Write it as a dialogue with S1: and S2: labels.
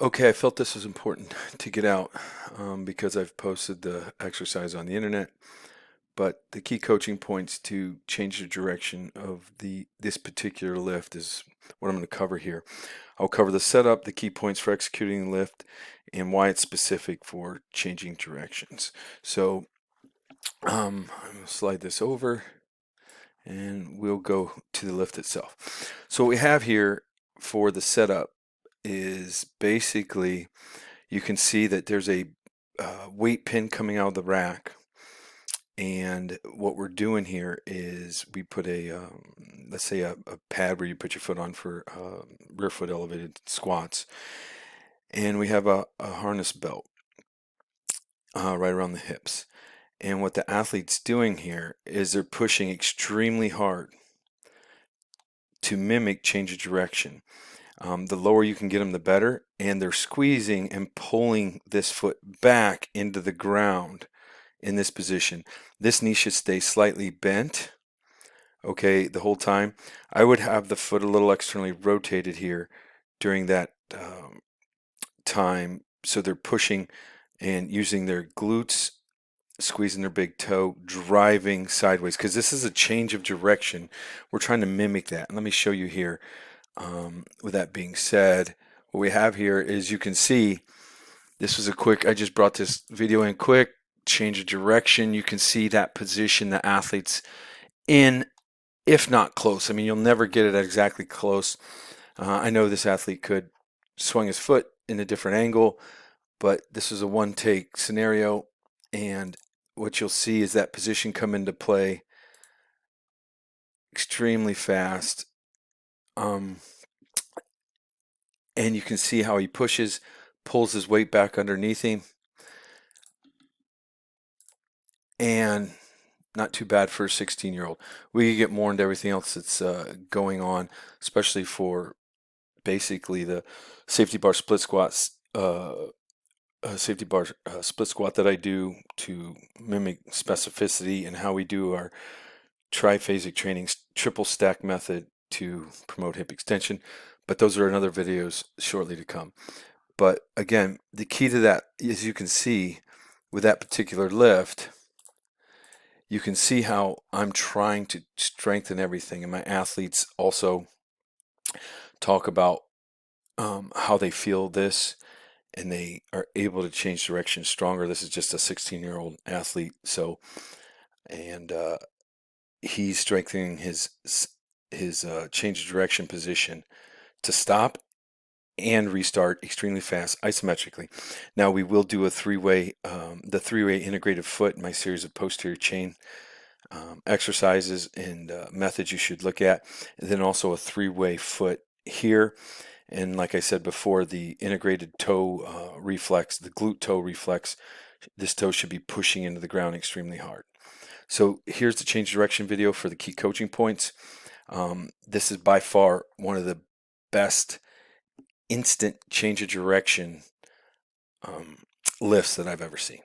S1: Okay, I felt this was important to get out because I've posted the exercise on the internet, but the key coaching points to change the direction of this particular lift is what I'm going to cover here. I'll cover the setup, the key points for executing the lift, and why it's specific for changing directions. So I'm going to slide this over and we'll go to the lift itself. So what we have here for the setup is basically you can see that there's a weight pin coming out of the rack, and what we're doing here is we put let's say a pad where you put your foot on for rear foot elevated squats, and we have a harness belt right around the hips. And what the athlete's doing here is they're pushing extremely hard to mimic change of direction. The lower you can get them, the better. And they're squeezing and pulling this foot back into the ground in this position. This knee should stay slightly bent, okay, the whole time. I would have the foot a little externally rotated here during that time. So they're pushing and using their glutes, squeezing their big toe, driving sideways, because this is a change of direction. We're trying to mimic that. And let me show you here. With that being said, what we have here is you can see this was a quick, I just brought this video in quick, change of direction. You can see that position the athlete's in, if not close. I mean, you'll never get it exactly close. I know this athlete could swing his foot in a different angle, but this is a one take scenario. And what you'll see is that position come into play extremely fast. And you can see how he pushes, pulls his weight back underneath him, and not too bad for a 16-year-old. We could get more into everything else that's going on, especially for basically the safety bar split squats, split squat that I do to mimic specificity, and how we do our triphasic training triple stack method to promote hip extension. But those are another videos shortly to come. But again, the key to that, as you can see with that particular lift, you can see how I'm trying to strengthen everything. And my athletes also talk about how they feel this, and they are able to change direction stronger. This is just a 16-year-old athlete. So, and he's strengthening his change of direction position to stop and restart extremely fast isometrically. Now we will do a the three-way integrated foot in my series of posterior chain exercises and methods you should look at, and then also a three-way foot here. And like I said before, the integrated toe reflex, the glute toe reflex, this toe should be pushing into the ground extremely hard. So here's the change direction video for the key coaching points. This is by far one of the best instant change of direction lifts that I've ever seen.